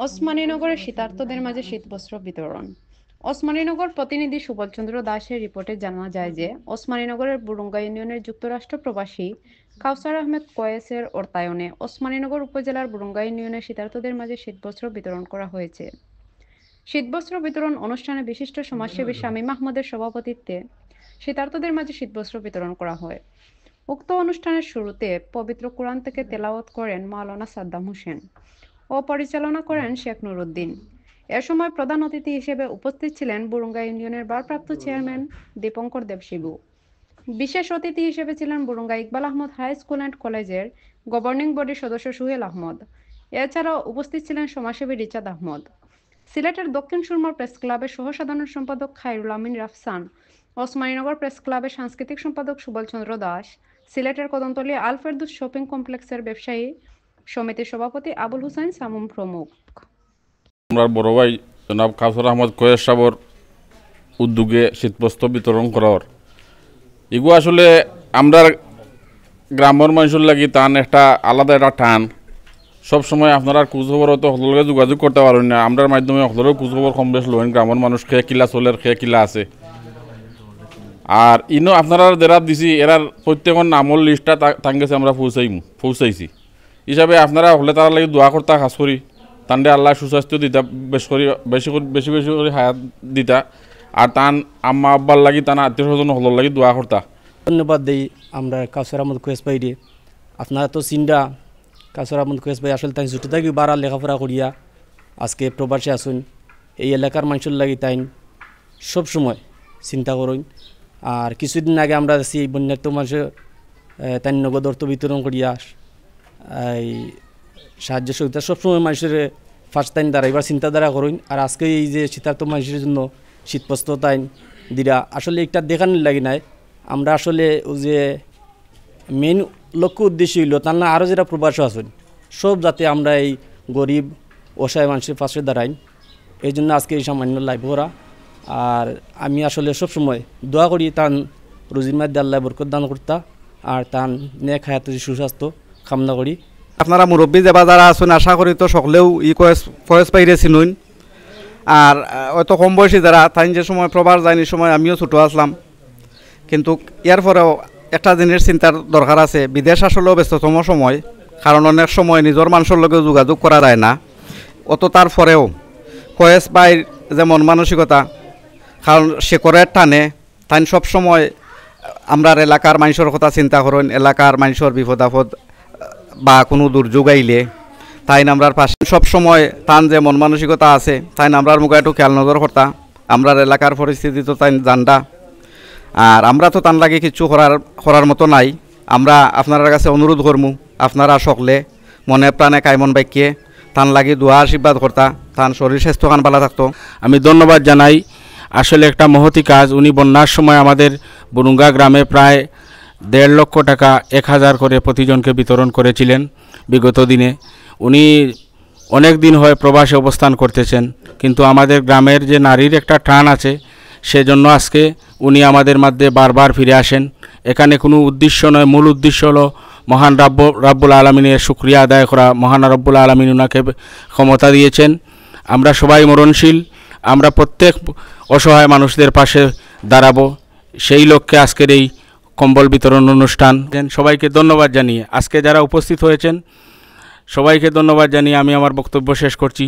ওসমানীনগরে শীতার্তদের মাঝে শীতবস্ত্র বিতরণ। ওসমানীনগর প্রতিনিধি সুবল চন্দ্র দাসের রিপোর্টে জানা যায় যে ওসমানীনগরের বুরুঙ্গা ইউনিয়নের যুক্তরাষ্ট্র প্রবাসী কাউসার আহমেদ কয়েসের অর্থায়নে ওসমানীনগর উপজেলার বুরুঙ্গা ইউনিয়নের শীতার্তদের মাঝে শীতবস্ত্র বিতরণ করা হয়েছে। শীতবস্ত্র বিতরণ অনুষ্ঠানে বিশিষ্ট সমাজসেবী শামীম আহমদের সভাপতিত্বে শীতার্তদের মাঝে শীতবস্ত্র বিতরণ করা হয়। উক্ত অনুষ্ঠানের শুরুতে পবিত্র কোরআন থেকে তেলাওয়াত করেন মাওলানা সাদ্দাম হোসেন ও পরিচালনা করেন শেখ নুরুদ্দিন। এ সময় প্রধান অতিথি হিসেবে উপস্থিত ছিলেন বুরুঙ্গা ইউনিয়নের ভারপ্রাপ্ত চেয়ারম্যান দীপঙ্কর দেবশিবু। বিশেষ অতিথি হিসেবে ছিলেন Burunga Iqbal Ahmad high school and কলেজের গভর্নিং বডির সদস্য সুহেল আহমদ। এছাড়াও উপস্থিত ছিলেন সমাজসেবী রিচাদ আহমদ, সিলেটের দক্ষিণ সুরমা প্রেস ক্লাবের সহ-সাধারণ সম্পাদক খায়রুল আমিন রাফসান, ওসমানীনগর প্রেস ক্লাবের সাংস্কৃতিক সম্পাদক সুবল চন্দ্র দাস, সিলেটের কদমতলী আল ফেরদৌস শপিং কমপ্লেক্সের ব্যবসায়ী সমিতির সভাপতি আবুল হুসাইন সামুম প্রমুখ। আমরা বড় ভাই জনাব কাউসার আহমদ কয়েস সাবর উদ্যোগে শীতবস্ত্র বিতরণ করার এগু আসলে আমরা গ্রামের মানুষের লাগি টান একটা আলাদা একটা টান। সবসময় আপনারা খোঁজখবর তো সকলকে যোগাযোগ করতে পারেন না, আমরার মাধ্যমে সকলের খোঁজখবর কম বেশ লোন গ্রামের মানুষ খেয়ে কিলা চলের খেয়ে কিলা আছে। আর ইনো আপনারা যারা দিছি এরার প্রত্যেকের নামর লিস্টটা তাং গেছে আমরা পৌঁছাইছি হিসাবে আপনারা হলে তারা লাগে দোয়া করতা খাস করি তান্ডে আল্লাহ সুস্বাস্থ্য দিতা বেশি বেশি করে হায়াত দিতা। আর তান আম্মা আব্বার লাগি তান আত্মীয় স্বজন হলর লাগি দোয়া করতা। ধন্যবাদ দিই আমরা কাউসার আহমদ কোয়েস ভাইরে। আপনারা তো চিন্তা কাউসার আহমদ কোয়েস ভাই আসলে তাই ছোটো থাকি বাড়া লেখাপড়া করিয়া আজকে প্রবাসী আসুন। এই এলাকার মানুষের লাগি তাই সবসময় চিন্তা করুন। আর কিছুদিন আগে আমরা আছি এই বন্যার্থ মানুষের তাই নগদ অর্থ বিতরণ করিয়া এই সাহায্য সহযোগিতা সবসময় মানুষের ফার্স্ট টাইম দাঁড়াইবার চিন্তাধারা করুন। আর আজকে এই যে শীতার্থ মানুষের জন্য শীতবস্ত্র তাইন দিরা আসলে একটা দেখানোর লাগে নাই। আমরা আসলে যে মেন লক্ষ্য উদ্দেশ্য হইল তার না আরও যারা প্রবাসী আছেন সব যাতে আমরা এই গরিব অসহায় মানুষের পাশে দাঁড়াই, এই জন্য আজকে এই সামান্য লাইভ করা। আর আমি আসলে সবসময় দোয়া করি তান রুজির মধ্যে আল্লাহ বরকত দান করতা আর তান নেক হায়াত সুস্বাস্থ্য কামনা করি। আপনারা মুরব্বী যাবা যারা আছেন আশা করি তো সকলেও কয়েস পাইরে চিনুন। আর হয়তো কম বয়সী যারা তাই যে সময় প্রবাস যায়নি সময় আমিও ছোটো আসলাম, কিন্তু ইয়ার পরেও একটা জিনিস চিন্তার দরকার আছে। বিদেশ আসলেও ব্যস্ততম সময়, কারণ অনেক সময় নিজের মানুষের লগে যোগাযোগ করা যায় না। অত তারপরেও কয়েস বাইর যেমন মানসিকতা, কারণ শেকরের টানে তাই সবসময় আমরা এলাকার মানুষের কথা চিন্তা করেন। এলাকার মানুষের বিপদ আপদ বা কোনো দুর্যোগ আইলে তাই আমরার পাশে সবসময় তান যে মন মানসিকতা আছে তাই আমরার মুখে একটু খেয়াল নজর করতা। আমরার এলাকার পরিস্থিতি তো তাই জানতা, আর আমরা তো তান লাগে কিছু করার মতো নাই। আমরা আপনার কাছে অনুরোধ করমু আপনারা সকলে মনে প্রাণে কায়মন বাক্যে তান লাগে দোয়া আশীর্বাদ করতা, তান শরীর স্বাস্থ্য কান ভালো থাকতো। আমি ধন্যবাদ জানাই। আসলে একটা মহতি কাজ। উনি বন্যার সময় আমাদের বুরুঙ্গা গ্রামে প্রায় 1.5 লক্ষ টাকা 1000 করে প্রতিজনকে বিতরণ করেছিলেন বিগত দিনে। উনি অনেক দিন হয় প্রবাসে অবস্থান করতেছেন, কিন্তু আমাদের গ্রামের যে নারীর একটা টান আছে সেজন্য আজকে উনি আমাদের মধ্যে বারবার ফিরে আসেন। এখানে কোনো উদ্দেশ্য নয়, মূল উদ্দেশ্য হলো মহান রাব্বুল আলামিনের শুকরিয়া আদায় করা। মহান রাব্বুল আলামিন ওনাকে ক্ষমতা দিয়েছেন। আমরা সবাই মরণশীল, আমরা প্রত্যেক অসহায় মানুষদের পাশে দাঁড়াবো, সেই লক্ষ্যে আজকের এই কম্বল বিতরণ অনুষ্ঠান। সবাইকে ধন্যবাদ জানিয়ে আজকে যারা উপস্থিত হয়েছেন সবাইকে ধন্যবাদ জানিয়ে আমি আমার বক্তব্য শেষ করছি।